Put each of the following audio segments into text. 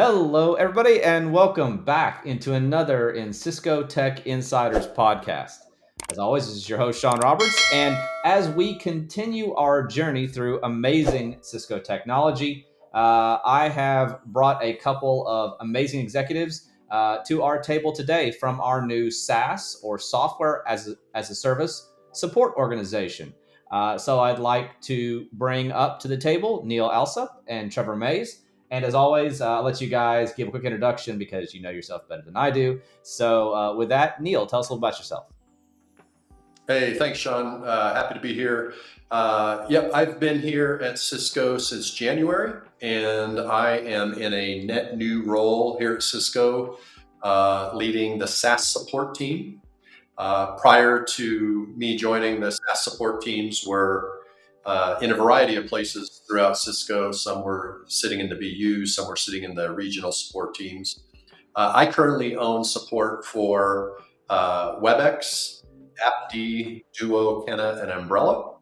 Hello, everybody, and welcome back into another in Cisco Tech Insiders podcast. As always, this is your host, Sean Roberts, and as we continue our journey through amazing Cisco technology, I have brought a couple of amazing executives to our table today from our new SaaS or Software as a Service support organization. So I'd like to bring up to the table Neil Alsop and Trevor Mays. And as always, I'll let you guys give a quick introduction because you know yourself better than I do. So with that, Neil, tell us a little about yourself. Hey, thanks, Sean. Happy to be here. I've been here at Cisco since January, and I am in a net new role here at Cisco, leading the SaaS support team. Prior to me joining, the SaaS support teams were in a variety of places throughout Cisco. Some were sitting in the BU, some were sitting in the regional support teams. I currently own support for WebEx, AppD, Duo, Kenna, and Umbrella.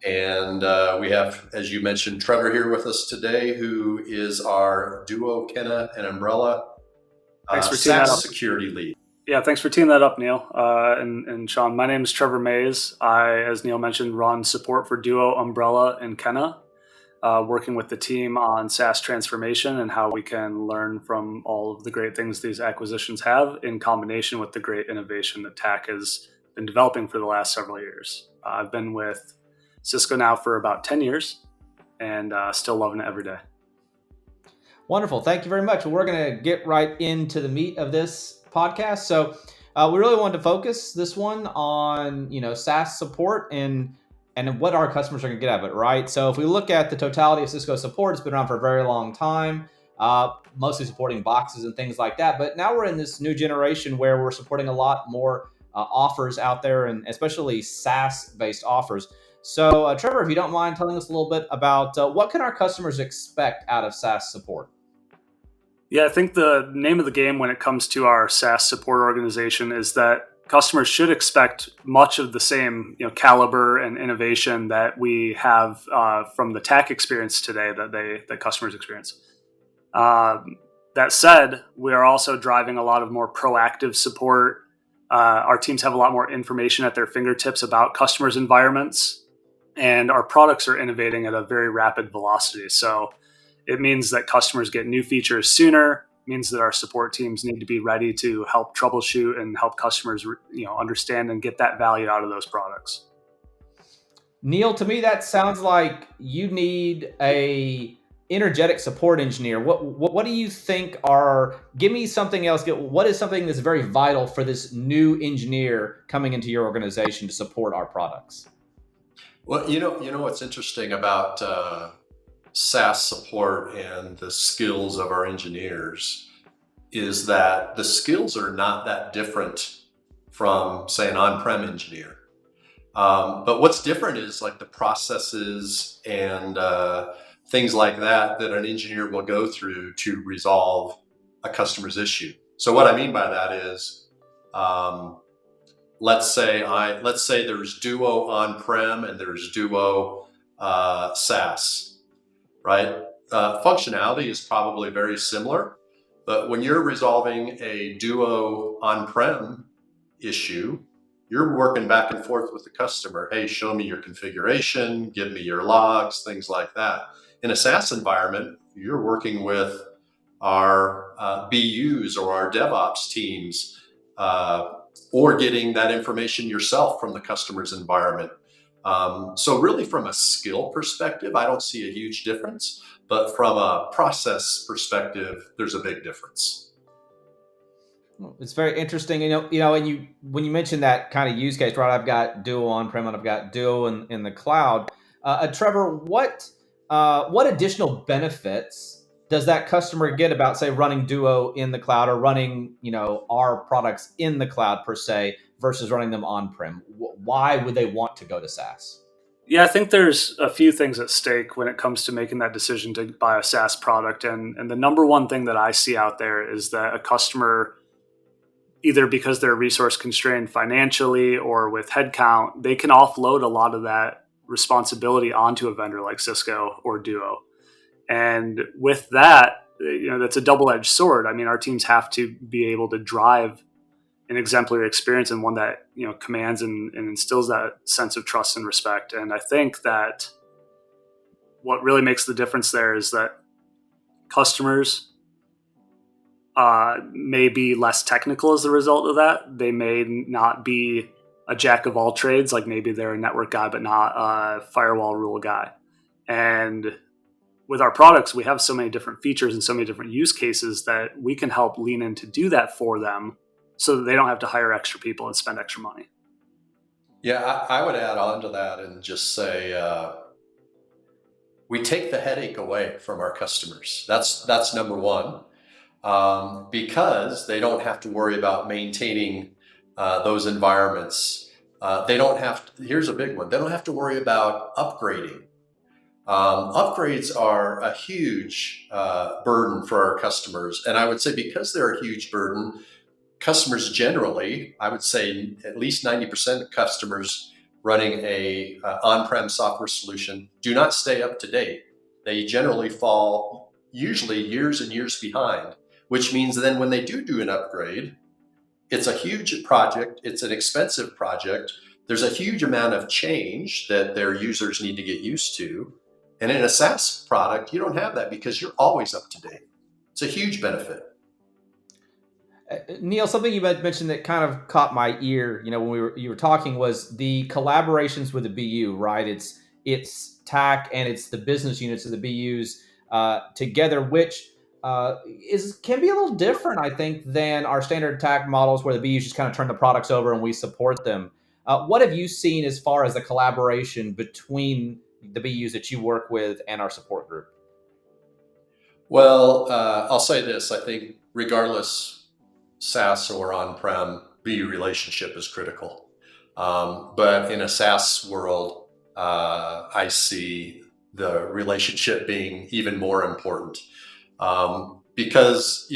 And we have, as you mentioned, Trevor here with us today, who is our Duo, Kenna, and Umbrella SaaS security lead. Yeah, thanks for teeing that up, Neil. And Sean, my name is Trevor Mays. I, as Neil mentioned, run support for Duo, Umbrella, and Kenna, working with the team on SaaS transformation and how we can learn from all of the great things these acquisitions have in combination with the great innovation that TAC has been developing for the last several years. I've been with Cisco now for about 10 years and still loving it every day. Wonderful. Thank you very much. We're going to get right into the meat of this podcast. So we really wanted to focus this one on, SaaS support and what our customers are going to get out of it, right? So if we look at the totality of Cisco support, it's been around for a very long time, mostly supporting boxes and things like that. But now we're in this new generation where we're supporting a lot more offers out there, and especially SaaS-based offers. So Trevor, if you don't mind telling us a little bit about what can our customers expect out of SaaS support? Yeah, I think the name of the game when it comes to our SaaS support organization is that customers should expect much of the same, caliber and innovation that we have from the TAC experience today that customers experience. That said, we are also driving a lot of more proactive support. Our teams have a lot more information at their fingertips about customers' environments, and our products are innovating at a very rapid velocity. So it means that customers get new features sooner. It means that our support teams need to be ready to help troubleshoot and help customers, understand and get that value out of those products. Neil, to me, that sounds like you need a energetic support engineer. What do you think give me something else. What is something that's very vital for this new engineer coming into your organization to support our products? Well, what's interesting about SaaS support and the skills of our engineers is that the skills are not that different from, say, an on-prem engineer. But what's different is like the processes and things like that an engineer will go through to resolve a customer's issue. So what I mean by that is, let's say there's Duo on-prem and there's Duo SaaS. Right? Functionality is probably very similar, but when you're resolving a Duo on-prem issue, you're working back and forth with the customer. Hey, show me your configuration, give me your logs, things like that. In a SaaS environment, you're working with our BUs or our DevOps teams, or getting that information yourself from the customer's environment. So really from a skill perspective, I don't see a huge difference, but from a process perspective, there's a big difference. It's very interesting, and when you mentioned that kind of use case, right? I've got Duo on-prem and I've got Duo in the cloud. Trevor, what additional benefits does that customer get about, say, running Duo in the cloud or running, our products in the cloud per se, versus running them on-prem? Why would they want to go to SaaS? Yeah, I think there's a few things at stake when it comes to making that decision to buy a SaaS product. And the number one thing that I see out there is that a customer, either because they're resource constrained financially or with headcount, they can offload a lot of that responsibility onto a vendor like Cisco or Duo. And with that, that's a double-edged sword. I mean, our teams have to be able to drive an exemplary experience and one that commands and instills that sense of trust and respect. And I think that what really makes the difference there is that customers may be less technical as a result of that. They may not be a jack of all trades, like maybe they're a network guy but not a firewall rule guy. And with our products, we have so many different features and so many different use cases that we can help lean in to do that for them so that they don't have to hire extra people and spend extra money. Yeah, I would add on to that and just say we take the headache away from our customers. That's number one, because they don't have to worry about maintaining those environments. They don't have to, here's a big one, they don't have to worry about upgrading. Upgrades are a huge burden for our customers. And I would say because they're a huge burden, customers generally, I would say at least 90% of customers running a on-prem software solution do not stay up to date. They generally fall usually years and years behind, which means then when they do an upgrade, it's a huge project, it's an expensive project, there's a huge amount of change that their users need to get used to. And in a SaaS product, you don't have that because you're always up to date. It's a huge benefit. Neil, something you mentioned that kind of caught my ear, when you were talking, was the collaborations with the BU, right? It's TAC and it's the business units of the BUs together, which can be a little different, I think, than our standard TAC models where the BUs just kind of turn the products over and we support them. What have you seen as far as the collaboration between the BUs that you work with and our support group? Well, I'll say this. I think regardless, SaaS or on-prem, BU relationship is critical. But in a SaaS world, I see the relationship being even more important. Because,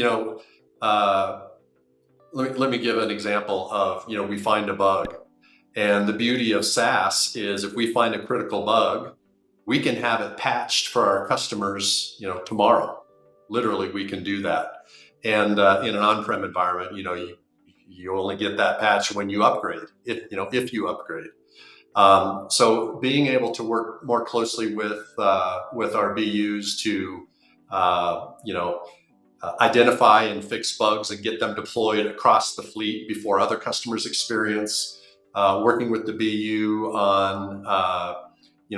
let me give an example of, we find a bug. And the beauty of SaaS is if we find a critical bug, we can have it patched for our customers, tomorrow. Literally, we can do that. And in an on-prem environment, you only get that patch when you upgrade, if you upgrade. So being able to work more closely with our BUs to, identify and fix bugs and get them deployed across the fleet before other customers experience. Working with the BU on,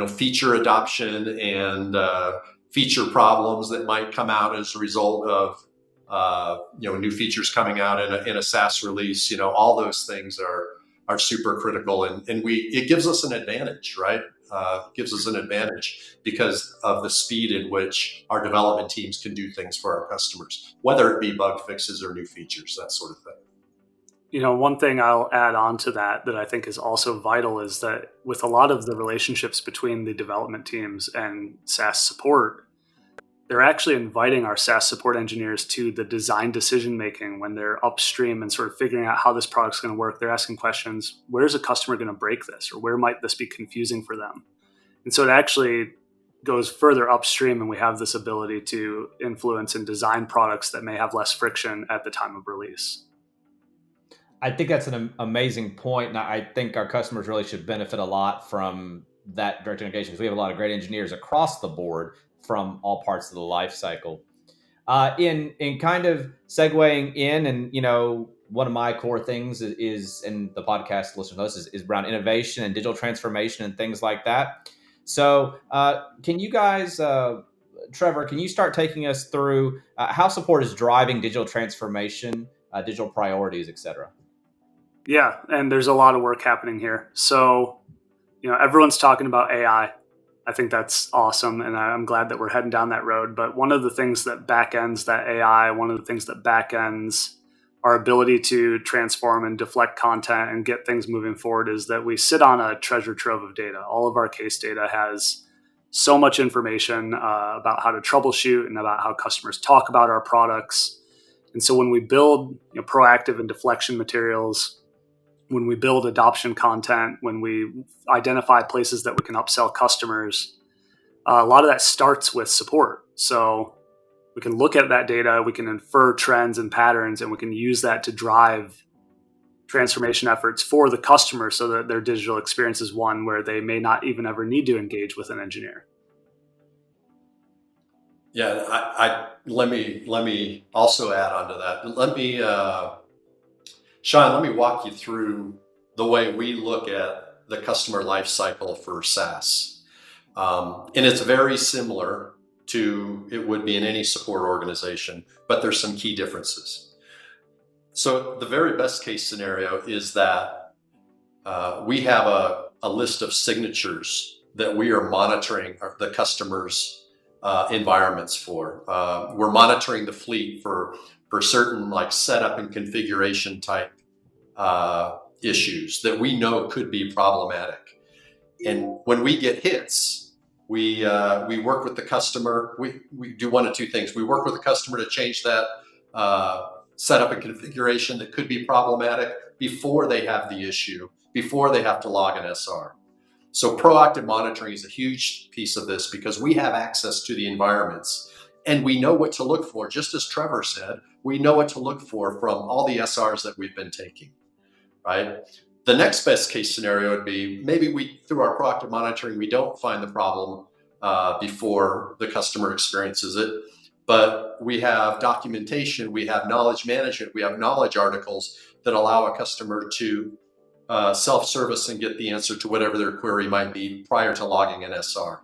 feature adoption and feature problems that might come out as a result of, new features coming out in a SaaS release. All those things are super critical, and it gives us an advantage, right? Gives us an advantage because of the speed in which our development teams can do things for our customers, whether it be bug fixes or new features, that sort of thing. One thing I'll add on to that I think is also vital is that with a lot of the relationships between the development teams and SaaS support, they're actually inviting our SaaS support engineers to the design decision making when they're upstream and sort of figuring out how this product's going to work. They're asking questions, where's a customer going to break this? Or where might this be confusing for them? And so it actually goes further upstream, and we have this ability to influence and design products that may have less friction at the time of release. I think that's an amazing point, and I think our customers really should benefit a lot from that direct engagement because we have a lot of great engineers across the board from all parts of the life cycle. In kind of segueing in, and one of my core things is and the podcast listeners know this is around innovation and digital transformation and things like that. So, can you guys, Trevor, can you start taking us through how support is driving digital transformation, digital priorities, et cetera? Yeah, and there's a lot of work happening here. So, everyone's talking about AI. I think that's awesome, and I'm glad that we're heading down that road. But one of the things that backends that AI, one of the things that backends our ability to transform and deflect content and get things moving forward is that we sit on a treasure trove of data. All of our case data has so much information about how to troubleshoot and about how customers talk about our products. And so when we build proactive and deflection materials, when we build adoption content, when we identify places that we can upsell customers, a lot of that starts with support. So we can look at that data, we can infer trends and patterns, and we can use that to drive transformation efforts for the customer so that their digital experience is one where they may not even ever need to engage with an engineer. Yeah, I let me also add on to that. Sean, let me walk you through the way we look at the customer life cycle for SaaS. And it's very similar to it would be in any support organization, but there's some key differences. So the very best case scenario is that we have a list of signatures that we are monitoring the customers' environments for. We're monitoring the fleet for certain like setup and configuration type issues that we know could be problematic. And when we get hits, we work with the customer. We do one of two things. We work with the customer to change that setup and configuration that could be problematic before they have the issue, before they have to log an SR. So proactive monitoring is a huge piece of this because we have access to the environments and we know what to look for. Just as Trevor said, we know what to look for from all the SRs that we've been taking, right? The next best case scenario would be maybe through our proactive monitoring, we don't find the problem before the customer experiences it, but we have documentation, we have knowledge management, we have knowledge articles that allow a customer to self-service and get the answer to whatever their query might be prior to logging an SR.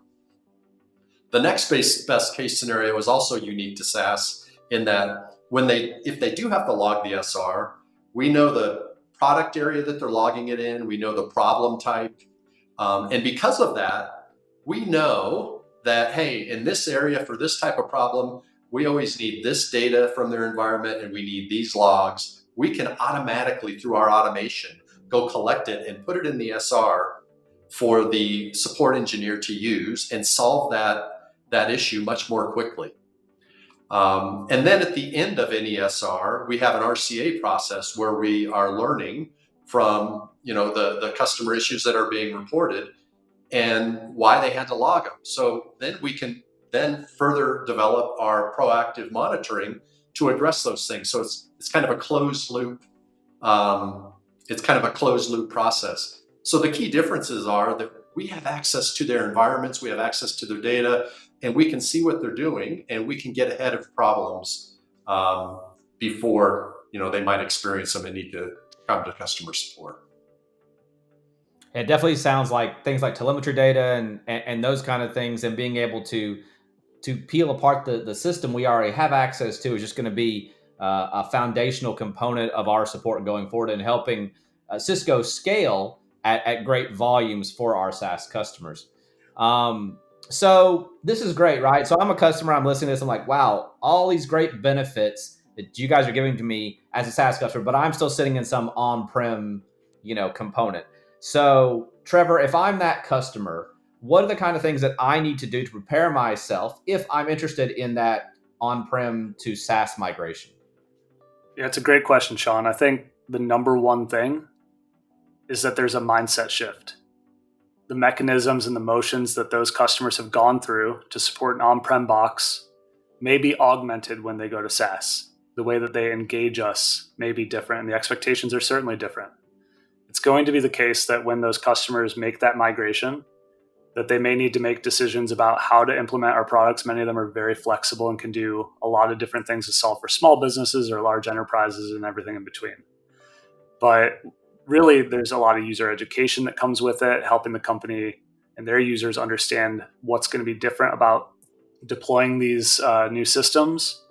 The next best case scenario is also unique to SaaS in that if they do have to log the SR, we know the product area that they're logging it in, we know the problem type. And because of that, we know that, hey, in this area for this type of problem, we always need this data from their environment and we need these logs. We can automatically, through our automation, go collect it and put it in the SR for the support engineer to use and solve that issue much more quickly. And then at the end of any SR, we have an RCA process where we are learning from the customer issues that are being reported and why they had to log them. So then we can further develop our proactive monitoring to address those things. So it's kind of a closed loop. It's kind of a closed loop process. So the key differences are that we have access to their environments, we have access to their data, and we can see what they're doing, and we can get ahead of problems before they might experience them and need to come to customer support. It definitely sounds like things like telemetry data and those kind of things, and being able to peel apart the system we already have access to is just going to be a foundational component of our support going forward and helping Cisco scale at great volumes for our SaaS customers. So this is great, right? So I'm a customer, I'm listening to this, I'm like, wow, all these great benefits that you guys are giving to me as a SaaS customer, but I'm still sitting in some on-prem, component. So Trevor, if I'm that customer, what are the kind of things that I need to do to prepare myself if I'm interested in that on-prem to SaaS migration? Yeah, it's a great question, Sean. I think the number one thing is that there's a mindset shift. The mechanisms and the motions that those customers have gone through to support an on-prem box may be augmented when they go to SaaS. The way that they engage us may be different, and the expectations are certainly different. It's going to be the case that when those customers make that migration, that they may need to make decisions about how to implement our products. Many of them are very flexible and can do a lot of different things to solve for small businesses or large enterprises and everything in between. But really, there's a lot of user education that comes with it, helping the company and their users understand what's going to be different about deploying these new systems.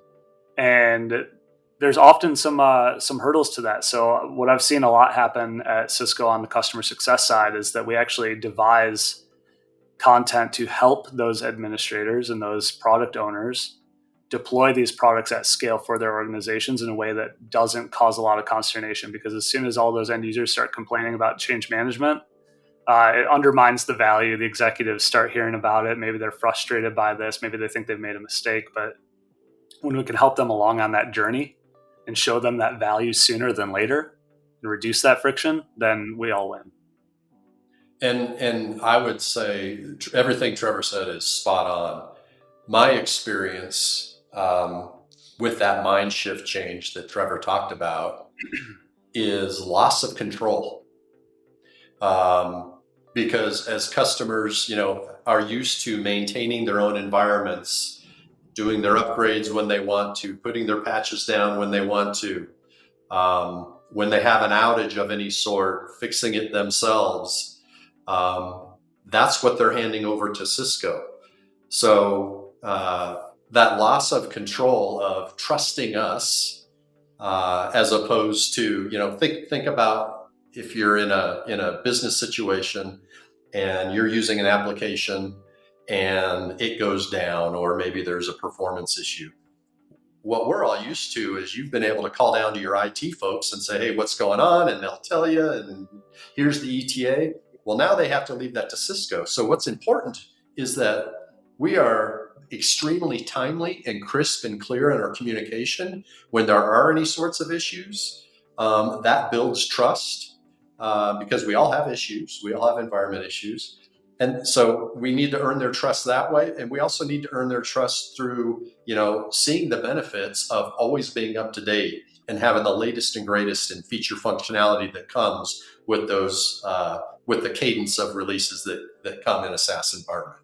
And there's often some hurdles to that. So what I've seen a lot happen at Cisco on the customer success side is that we actually devise content to help those administrators and those product owners deploy these products at scale for their organizations in a way that doesn't cause a lot of consternation, because as soon as all those end users start complaining about change management, it undermines the value. The executives start hearing about it. Maybe they're frustrated by this. Maybe they think they've made a mistake. But when we can help them along on that journey and show them that value sooner than later and reduce that friction, then we all win. And I would say everything Trevor said is spot on. My experience with that mind shift change that Trevor talked about is loss of control. Because as customers, are used to maintaining their own environments, doing their upgrades when they want to, putting their patches down when they want to, when they have an outage of any sort, fixing it themselves. That's what they're handing over to Cisco. So that loss of control of trusting us, as opposed to, think about if you're in a business situation and you're using an application and it goes down, or maybe there's a performance issue. What we're all used to is you've been able to call down to your IT folks and say, hey, what's going on? And they'll tell you, and here's the ETA. Well, now they have to leave that to Cisco. So what's important is that we are extremely timely and crisp and clear in our communication when there are any sorts of issues. That builds trust, because we all have issues. We all have environment issues. And so we need to earn their trust that way. And we also need to earn their trust through, seeing the benefits of always being up to date and having the latest and greatest in feature functionality that comes with those, with the cadence of releases that come in a SaaS environment.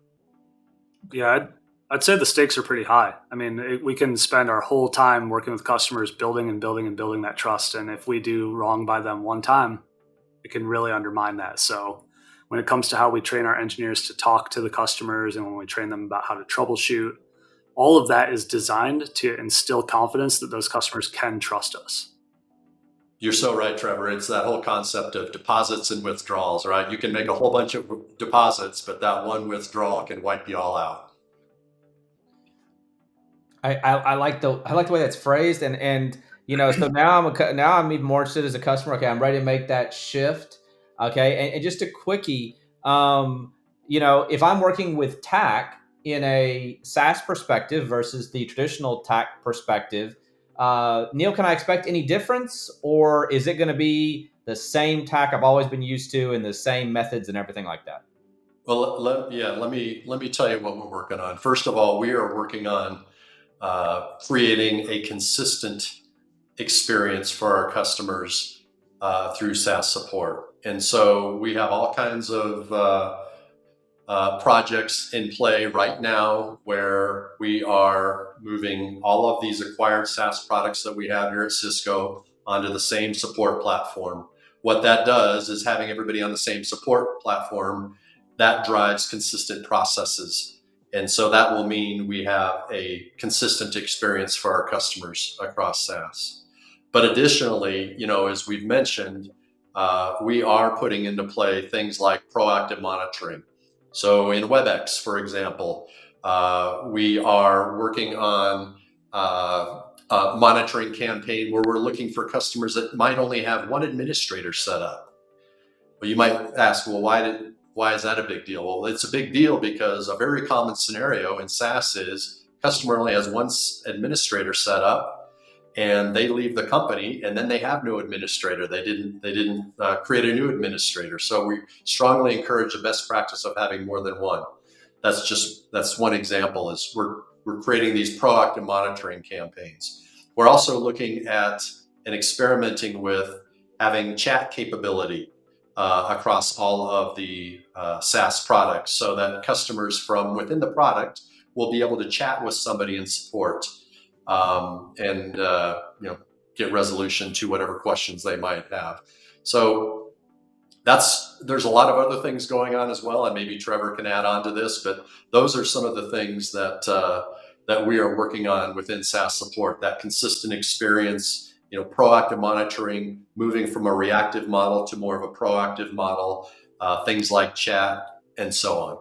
Yeah, I'd say the stakes are pretty high. I mean, we can spend our whole time working with customers, building and building and building that trust. And if we do wrong by them one time, it can really undermine that. So when it comes to how we train our engineers to talk to the customers and when we train them about how to troubleshoot, all of that is designed to instill confidence that those customers can trust us. You're so right, Trevor. It's that whole concept of deposits and withdrawals, right? You can make a whole bunch of deposits, but that one withdrawal can wipe you all out. I like the way that's phrased, and so now I'm even more interested as a customer. Okay, I'm ready to make that shift. Okay, and just a quickie, if I'm working with TAC in a SaaS perspective versus the traditional TAC perspective, Neil, can I expect any difference, or is it going to be the same TAC I've always been used to and the same methods and everything like that? Well, let me tell you what we're working on. First of all, we are working on creating a consistent experience for our customers through SaaS support. And so we have all kinds of projects in play right now where we are moving all of these acquired SaaS products that we have here at Cisco onto the same support platform. What that does is having everybody on the same support platform, that drives consistent processes. And so that will mean we have a consistent experience for our customers across SaaS. But additionally, as we've mentioned, we are putting into play things like proactive monitoring. So in WebEx, for example, we are working on a monitoring campaign where we're looking for customers that might only have one administrator set up. Well, you might ask, well, why is that a big deal? Well, it's a big deal because a very common scenario in SaaS is customer only has one administrator set up, and they leave the company, and then they have no administrator. They didn't create a new administrator. So we strongly encourage the best practice of having more than one. That's one example. Is we're creating these proactive monitoring campaigns. We're also looking at and experimenting with having chat capability across all of the SaaS products, so that customers from within the product will be able to chat with somebody in support and get resolution to whatever questions they might have. So there's a lot of other things going on as well, and maybe Trevor can add on to this, but those are some of the things that we are working on within SaaS support, that consistent experience, proactive monitoring, moving from a reactive model to more of a proactive model, things like chat and so on.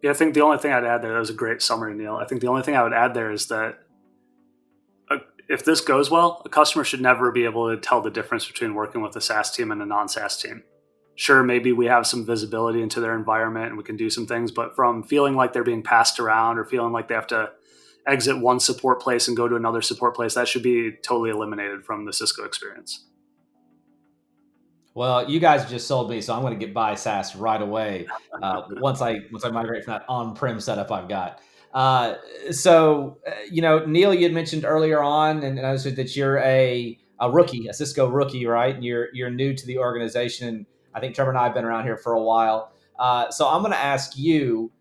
Yeah, I think the only thing I'd add there, that was a great summary, Neil. I think the only thing I would add there is that if this goes well, a customer should never be able to tell the difference between working with a SaaS team and a non-SaaS team. Sure, maybe we have some visibility into their environment and we can do some things, but from feeling like they're being passed around or feeling like they have to exit one support place and go to another support place, that should be totally eliminated from the Cisco experience. Well, you guys just sold me, so I'm going to get by SaaS right away once I migrate from that on-prem setup I've got. Neil, you had mentioned earlier on, and I said that you're a rookie, a Cisco rookie, right? And you're new to the organization. I think Trevor and I have been around here for a while. So I'm going to ask you,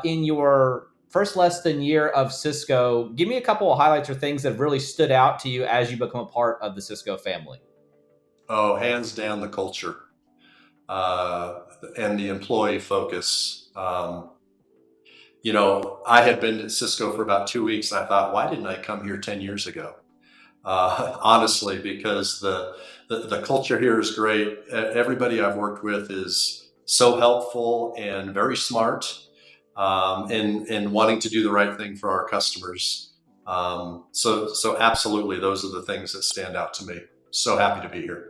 in your first less than year of Cisco, give me a couple of highlights or things that have really stood out to you as you become a part of the Cisco family. Oh, hands down, the culture and the employee focus. I had been at Cisco for about 2 weeks, and I thought, why didn't I come here 10 years ago? Honestly, because the culture here is great. Everybody I've worked with is so helpful and very smart, and wanting to do the right thing for our customers. So absolutely, those are the things that stand out to me. So happy to be here.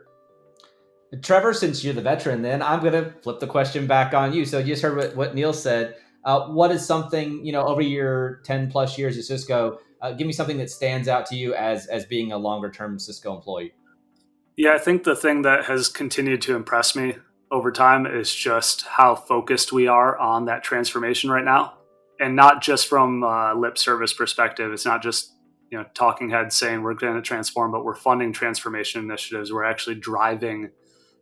Trevor, since you're the veteran, then I'm going to flip the question back on you. So you just heard what Neil said. What is something, over your 10 plus years at Cisco, give me something that stands out to you as being a longer term Cisco employee? Yeah, I think the thing that has continued to impress me over time is just how focused we are on that transformation right now. And not just from a lip service perspective. It's not just, talking heads saying we're going to transform, but we're funding transformation initiatives. We're actually driving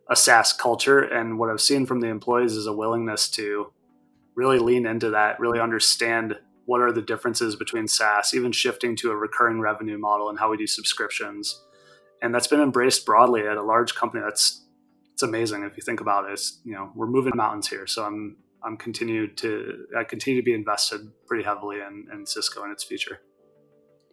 a SaaS culture. And what I've seen from the employees is a willingness to really lean into that, really understand what are the differences between SaaS, even shifting to a recurring revenue model and how we do subscriptions. And that's been embraced broadly at a large company. It's amazing if you think about it. We're moving mountains here. So I continue to be invested pretty heavily in Cisco and its future.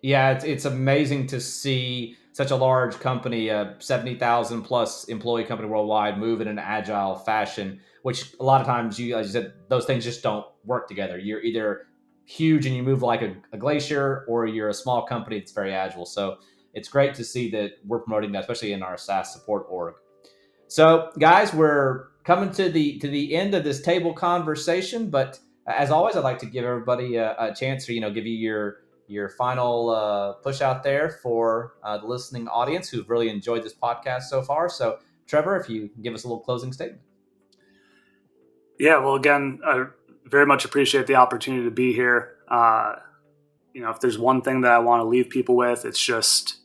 Yeah, it's amazing to see such a large company, a 70,000 plus employee company worldwide, move in an agile fashion, which a lot of times, as you said, those things just don't work together. You're either huge and you move like a glacier, or you're a small company that's very agile. So it's great to see that we're promoting that, especially in our SaaS support org. So, guys, we're coming to the end of this table conversation, but as always, I'd like to give everybody a chance to give you your final push out there for the listening audience who've really enjoyed this podcast so far. So, Trevor, if you can give us a little closing statement. Yeah, well, again, I very much appreciate the opportunity to be here. If there's one thing that I want to leave people with, it's just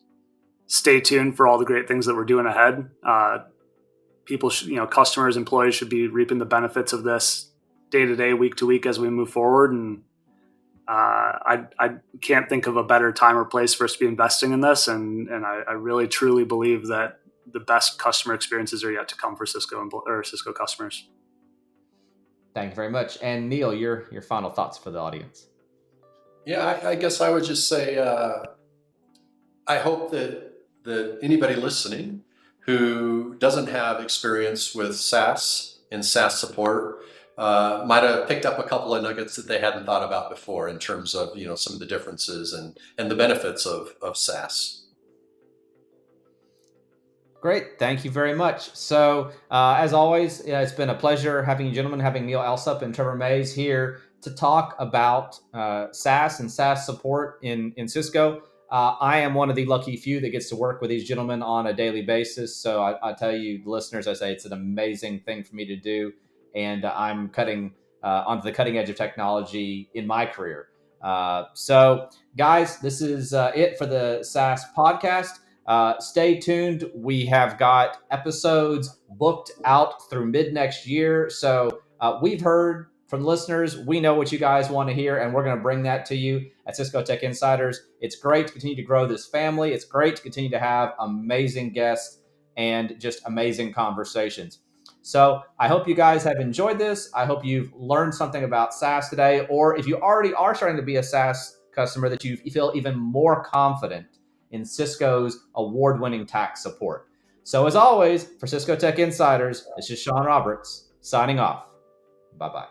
stay tuned for all the great things that we're doing ahead. People should, customers, employees should be reaping the benefits of this day to day, week to week as we move forward. And I can't think of a better time or place for us to be investing in this. And I really, truly believe that the best customer experiences are yet to come for Cisco customers. Thank you very much. And Neil, your final thoughts for the audience. Yeah, I guess I would just say, I hope that anybody listening who doesn't have experience with SaaS and SaaS support might have picked up a couple of nuggets that they hadn't thought about before in terms of some of the differences and the benefits of SaaS. Great. Thank you very much. So, as always, it's been a pleasure having you gentlemen, having Neil Alsup and Trevor Mays here to talk about SaaS and SaaS support in Cisco. I am one of the lucky few that gets to work with these gentlemen on a daily basis. So I tell you, listeners, I say it's an amazing thing for me to do. And I'm cutting onto the cutting edge of technology in my career. So, guys, this is it for the SaaS podcast. Stay tuned. We have got episodes booked out through mid next year. So we've heard from listeners. We know what you guys want to hear, and we're going to bring that to you at Cisco Tech Insiders. It's great to continue to grow this family. It's great to continue to have amazing guests and just amazing conversations. So I hope you guys have enjoyed this. I hope you've learned something about SaaS today, or if you already are starting to be a SaaS customer, that you feel even more confident in Cisco's award-winning tax support. So as always, for Cisco Tech Insiders, this is Sean Roberts signing off. Bye-bye.